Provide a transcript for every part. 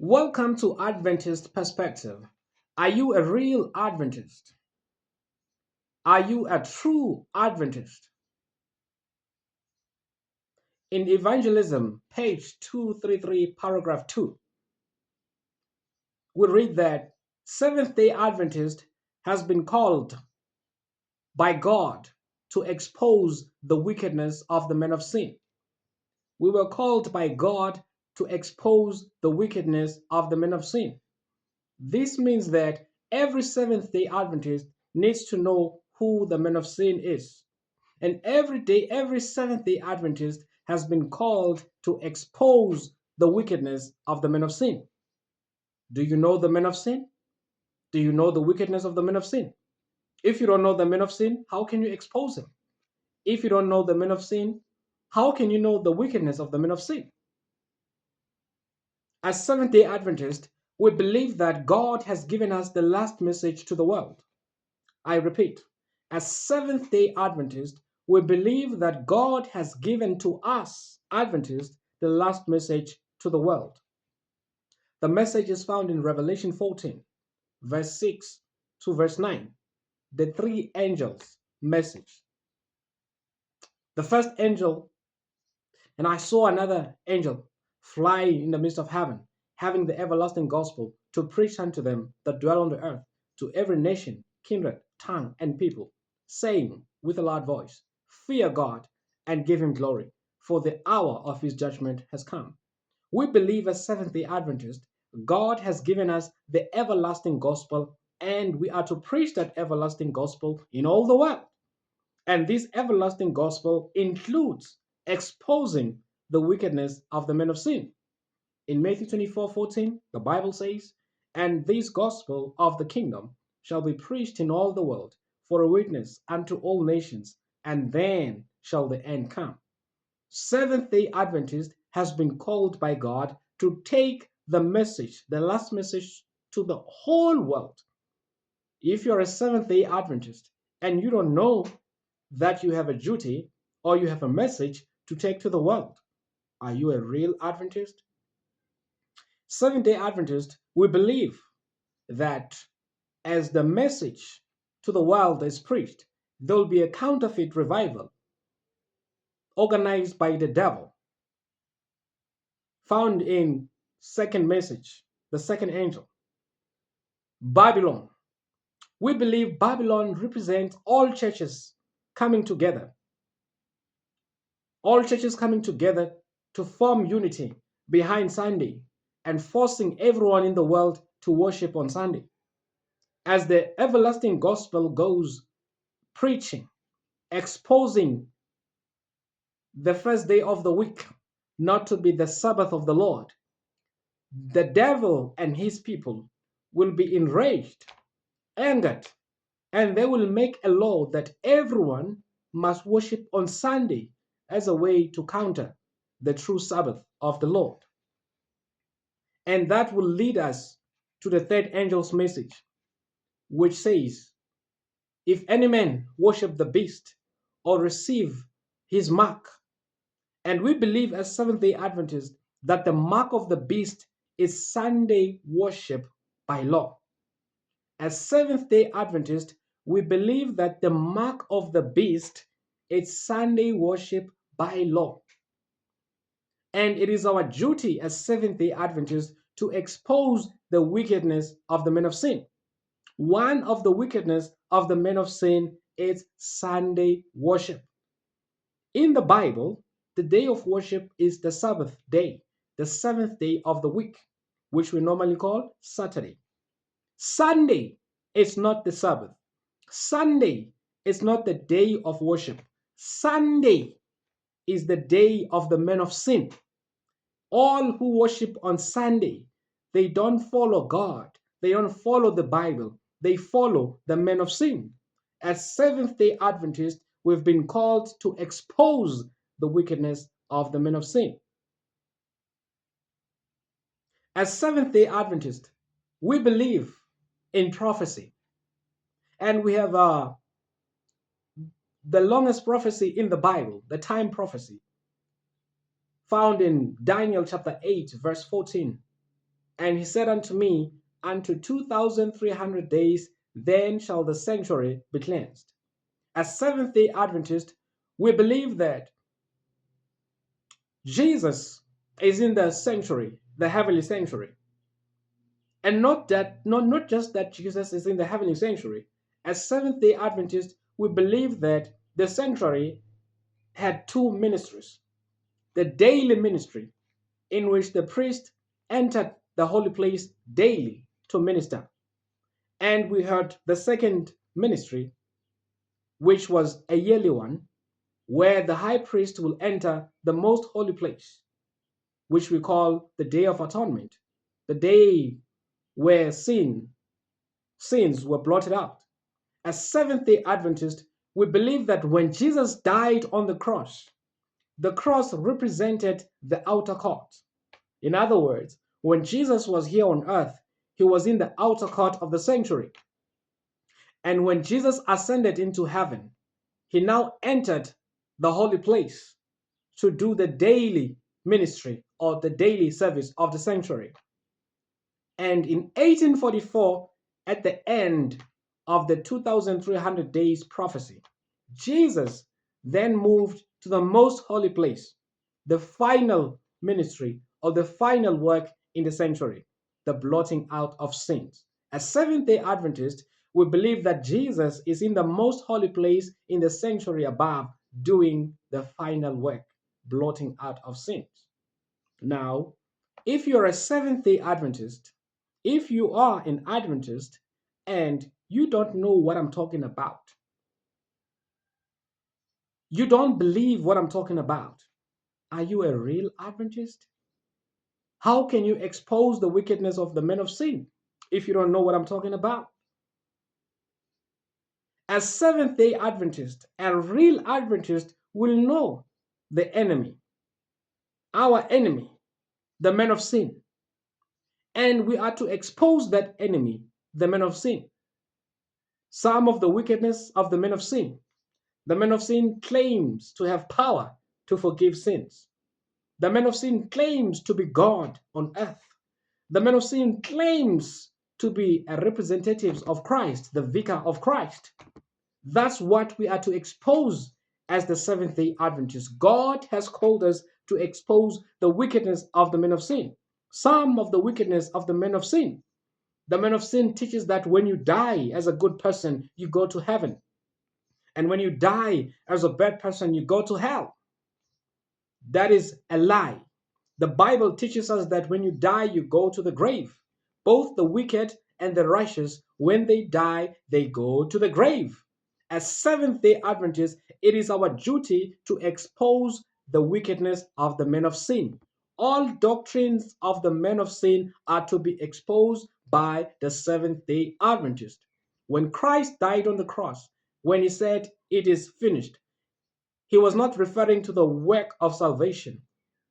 Welcome to Adventist Perspective. Are you a real Adventist? Are you a true Adventist? In Evangelism, page 233, paragraph 2, we read that Seventh day Adventist has been called by God to expose the wickedness of the men of sin. We were called by God to expose the wickedness of the men of sin. This means that every Seventh day Adventist needs to know who the man of sin is. And every day, every Seventh day Adventist has been called to expose the wickedness of the men of sin. Do you know the men of sin? Do you know the wickedness of the men of sin? If you don't know the men of sin, how can you expose him? If you don't know the men of sin, how can you know the wickedness of the men of sin? As Seventh day Adventists, we believe that God has given us the last message to the world. I repeat, as Seventh day Adventists, we believe that God has given to us, Adventists, the last message to the world. The message is found in Revelation 14, verse 6 to verse 9, the three angels' message. The first angel, and I saw another angel fly in the midst of heaven, having the everlasting gospel to preach unto them that dwell on the earth, to every nation, kindred, tongue, and people, saying with a loud voice, Fear God and give him glory, for the hour of his judgment has come. We believe as Seventh day Adventists, God has given us the everlasting gospel, and we are to preach that everlasting gospel in all the world. And this everlasting gospel includes exposing the wickedness of the men of sin. In Matthew 24:14, the Bible says, And this gospel of the kingdom shall be preached in all the world for a witness unto all nations, and then shall the end come. Seventh day Adventist has been called by God to take the message, the last message, to the whole world. If you're a Seventh day Adventist and you don't know that you have a duty or you have a message to take to the world, are you a real Adventist? Seventh day Adventist, we believe that as the message to the world is preached, there will be a counterfeit revival organized by the devil, found in second message, the second angel, Babylon. We believe Babylon represents all churches coming together to form unity behind Sunday and forcing everyone in the world to worship on Sunday. As the everlasting gospel goes preaching, exposing the first day of the week not to be the Sabbath of the Lord, the devil and his people will be enraged, angered, and they will make a law that everyone must worship on Sunday as a way to counter the true Sabbath of the Lord. And that will lead us to the third angel's message, which says, If any man worship the beast or receive his mark, and we believe as Seventh day Adventists that the mark of the beast is Sunday worship by law. As Seventh day Adventists, we believe that the mark of the beast is Sunday worship by law. And it is our duty as Seventh day Adventists to expose the wickedness of the men of sin. One of the wickedness of the men of sin is Sunday worship. In the Bible, the day of worship is the Sabbath day, the seventh day of the week, which we normally call Saturday. Sunday is not the Sabbath. Sunday is not the day of worship. Sunday is the day of the men of sin. All who worship on Sunday, they don't follow God. They don't follow the Bible. They follow the men of sin. As Seventh day Adventists, we've been called to expose the wickedness of the men of sin. As Seventh day Adventists, we believe in prophecy. And we have the longest prophecy in the Bible, the time prophecy, found in Daniel chapter 8, verse 14. And he said unto me, unto 2,300 days, then shall the sanctuary be cleansed. As Seventh day Adventists, we believe that Jesus is in the sanctuary, the heavenly sanctuary. And not just that Jesus is in the heavenly sanctuary. As Seventh day Adventists, we believe that the sanctuary had two ministries: the daily ministry, in which the priest entered the holy place daily to minister. And we heard the second ministry, which was a yearly one, where the high priest will enter the most holy place, which we call the Day of Atonement, the day where sins were blotted out. As Seventh day Adventists, we believe that when Jesus died on the cross represented the outer court. In other words, when Jesus was here on earth, he was in the outer court of the sanctuary. And when Jesus ascended into heaven, he now entered the holy place to do the daily ministry or the daily service of the sanctuary. And in 1844, at the end of the 2,300 days prophecy, Jesus then moved to the most holy place, the final ministry or the final work in the sanctuary, the blotting out of sins. As Seventh day Adventists, we believe that Jesus is in the most holy place in the sanctuary above, doing the final work, blotting out of sins. Now, if you're a Seventh day Adventist, if you are an Adventist and you don't know what I'm talking about, you don't believe what I'm talking about, are you a real Adventist? How can you expose the wickedness of the men of sin if you don't know what I'm talking about? As Seventh day Adventist, a real Adventist will know the enemy, our enemy, the men of sin. And we are to expose that enemy, the men of sin. Some of the wickedness of the men of sin. The man of sin claims to have power to forgive sins. The man of sin claims to be God on earth. The man of sin claims to be a representative of Christ, the vicar of Christ. That's what we are to expose as the Seventh day Adventists. God has called us to expose the wickedness of the men of sin. Some of the wickedness of the men of sin. The man of sin teaches that when you die as a good person, you go to heaven. And when you die as a bad person, you go to hell. That is a lie. The Bible teaches us that when you die, you go to the grave. Both the wicked and the righteous, when they die, they go to the grave. As Seventh day Adventists, it is our duty to expose the wickedness of the men of sin. All doctrines of the men of sin are to be exposed by the Seventh day Adventist. When Christ died on the cross, when he said, "It is finished," he was not referring to the work of salvation.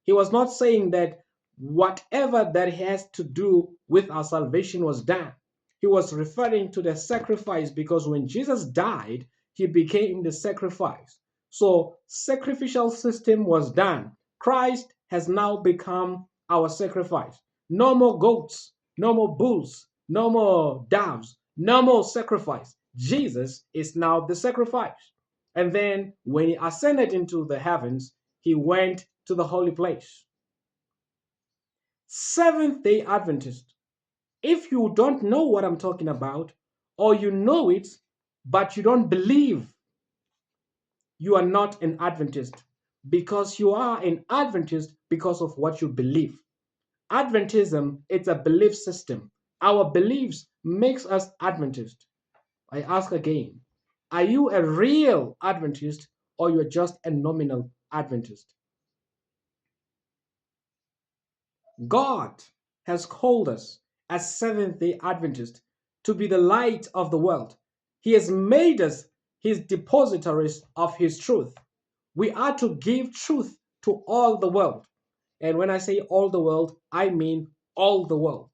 He was not saying that whatever that has to do with our salvation was done. He was referring to the sacrifice, because when Jesus died, he became the sacrifice. So sacrificial system was done. Christ has now become our sacrifice. No more goats, no more bulls, no more doves, no more sacrifice. Jesus is now the sacrifice. And then when he ascended into the heavens, he went to the holy place. Seventh day Adventist, if you don't know what I'm talking about, or you know it, but you don't believe, you are not an Adventist, because you are an Adventist because of what you believe. Adventism, it's a belief system. Our beliefs makes us Adventist. I ask again, are you a real Adventist or you're just a nominal Adventist? God has called us as Seventh day Adventists to be the light of the world. He has made us his depositories of his truth. We are to give truth to all the world. And when I say all the world, I mean all the world.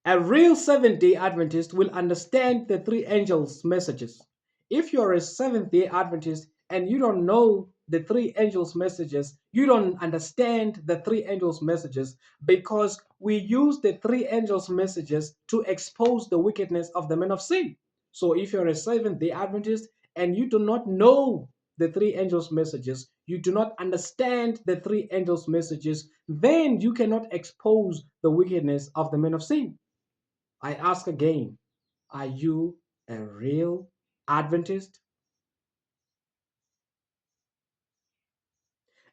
A real Seventh day Adventist will understand the three angels' messages. If you're a Seventh day Adventist and you don't know the three angels' messages. You don't understand the three angels' messages because we use the three angels' messages to expose the wickedness of the men of sin. So if you're a Seventh-day Adventist and you do not know the three angels' messages, you do not understand the three angels' messages, then you cannot expose the wickedness of the men of sin. I ask again, are you a real Adventist?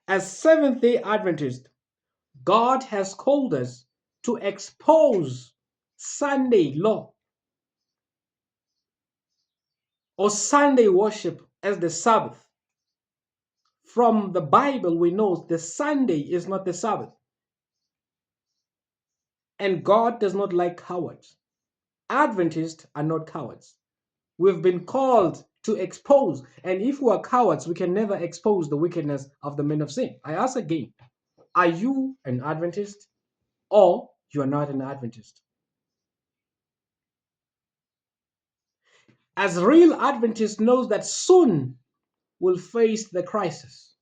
As Seventh day Adventists, God has called us to expose Sunday law or Sunday worship as the Sabbath. From the Bible, we know the Sunday is not the Sabbath, and God does not like cowards. Adventists are not cowards. We've been called to expose, and if we are cowards, we can never expose the wickedness of the men of sin. I ask again, are you an Adventist or you are not an Adventist? As real Adventist knows that soon will face the crisis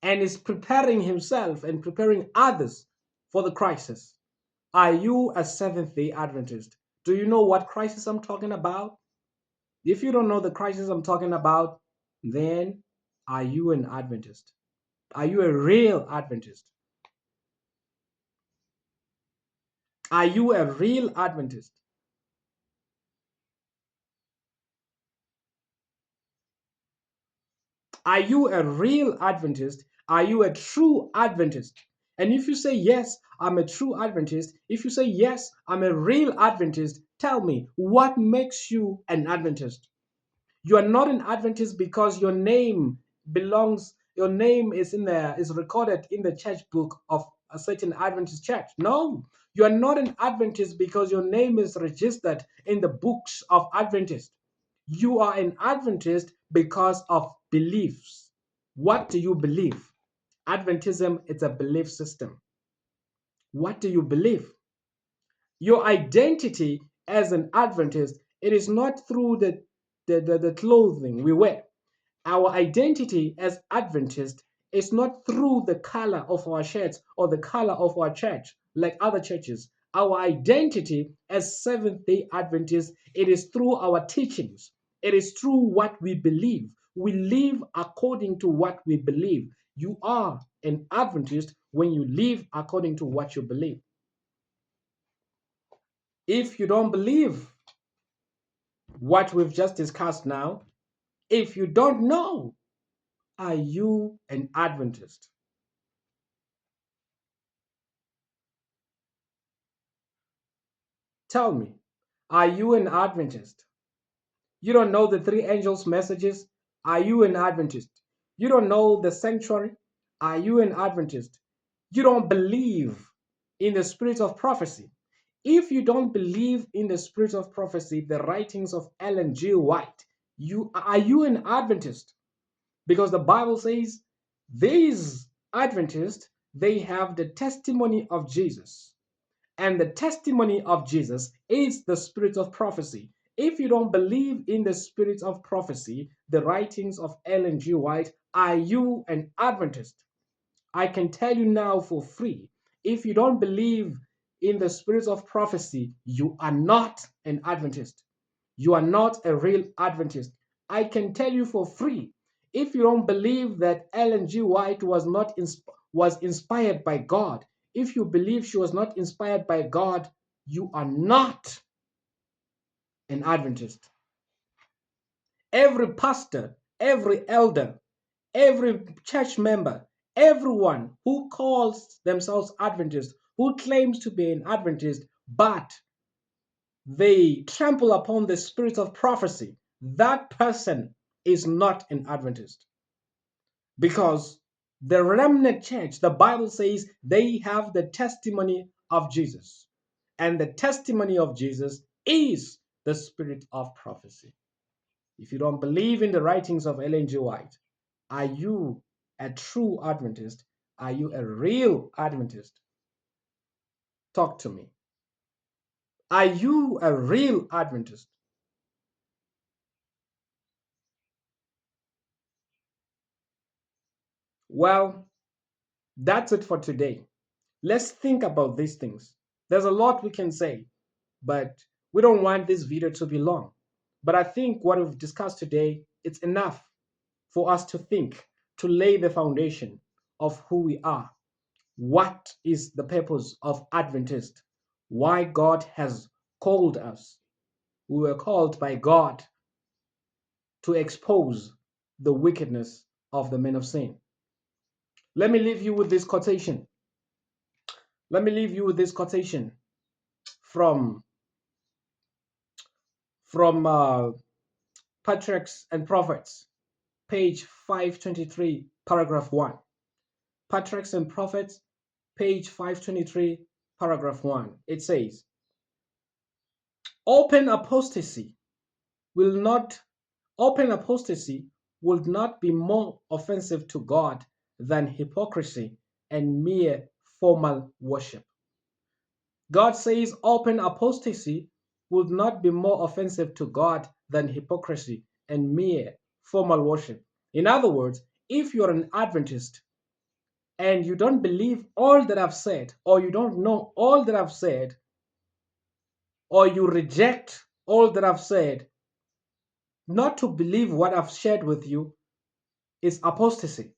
and is preparing himself and preparing others for the crisis. Are you a Seventh-day Adventist? Do you know what crisis I'm talking about? If you don't know the crisis I'm talking about, then are you an Adventist? Are you a real Adventist? Are you a real Adventist? Are you a real Adventist? Are you a true Adventist? And if you say, yes, I'm a true Adventist, if you say, yes, I'm a real Adventist, tell me, what makes you an Adventist? You are not an Adventist because your name is recorded in the church book of a certain Adventist church. No, you are not an Adventist because your name is registered in the books of Adventists. You are an Adventist because of beliefs. What do you believe? Adventism is a belief system. What do you believe? Your identity as an Adventist, it is not through the clothing we wear. Our identity as Adventist is not through the color of our shirts or the color of our church like other churches. Our identity as Seventh day Adventists, it is through our teachings. It is through what we believe. We live according to what we believe. You are an Adventist when you live according to what you believe. If you don't believe what we've just discussed now, if you don't know, are you an Adventist? Tell me, are you an Adventist? You don't know the three angels' messages? Are you an Adventist? You don't know the sanctuary? Are you an Adventist? You don't believe in the spirit of prophecy? If you don't believe in the spirit of prophecy, the writings of Ellen G. White, are you an Adventist? Because the Bible says these Adventists, they have the testimony of Jesus. And the testimony of Jesus is the spirit of prophecy. If you don't believe in the spirit of prophecy, the writings of Ellen G. White, are you an Adventist? I can tell you now for free. If you don't believe in the spirit of prophecy, you are not an Adventist. You are not a real Adventist. I can tell you for free. If you don't believe that Ellen G. White was inspired by God, if you believe she was not inspired by God, you are not an Adventist. Every pastor, every elder, every church member, everyone who calls themselves Adventist, who claims to be an Adventist, but they trample upon the spirit of prophecy, that person is not an Adventist. Because the remnant church, the Bible says they have the testimony of Jesus. And the testimony of Jesus is the spirit of prophecy. If you don't believe in the writings of Ellen G. White, are you a true Adventist? Are you a real Adventist? Talk to me. Are you a real Adventist? Well, that's it for today. Let's think about these things. There's a lot we can say, but we don't want this video to be long. But I think what we've discussed today, it's enough for us to think, to lay the foundation of who we are. What is the purpose of Adventist? Why God has called us. We were called by God to expose the wickedness of the men of sin. Let me leave you with this quotation. Let me leave you with this quotation from from Patriarchs and Prophets, page 523, paragraph 1. Patriarchs and Prophets, page 523, paragraph 1. It says, Open apostasy will not open apostasy would not be more offensive to God than hypocrisy and mere formal worship. God says open apostasy would not be more offensive to God than hypocrisy and mere formal worship. In other words, if you're an Adventist and you don't believe all that I've said, or you don't know all that I've said, or you reject all that I've said, not to believe what I've shared with you is apostasy.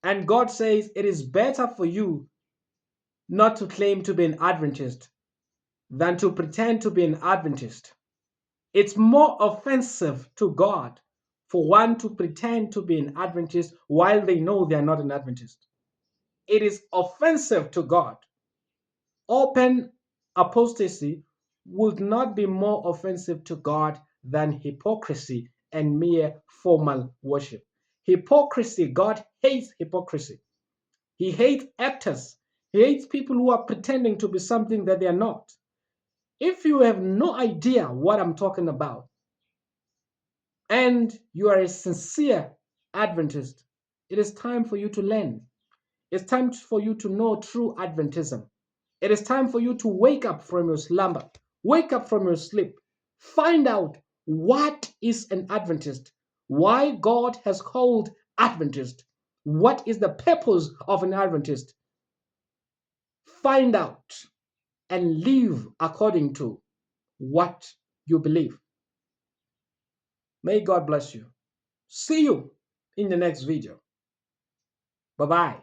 And God says it is better for you not to claim to be an Adventist than to pretend to be an Adventist. It's more offensive to God for one to pretend to be an Adventist while they know they are not an Adventist. It is offensive to God. Open apostasy would not be more offensive to God than hypocrisy and mere formal worship. Hypocrisy, God hates hypocrisy. He hates actors. He hates people who are pretending to be something that they are not. If you have no idea what I'm talking about and you are a sincere Adventist, it is time for you to learn. It's time for you to know true Adventism. It is time for you to wake up from your slumber, wake up from your sleep, find out what is an Adventist, why God has called Adventist, what is the purpose of an Adventist. Find out and live according to what you believe. May God bless you. See you in the next video. Bye bye.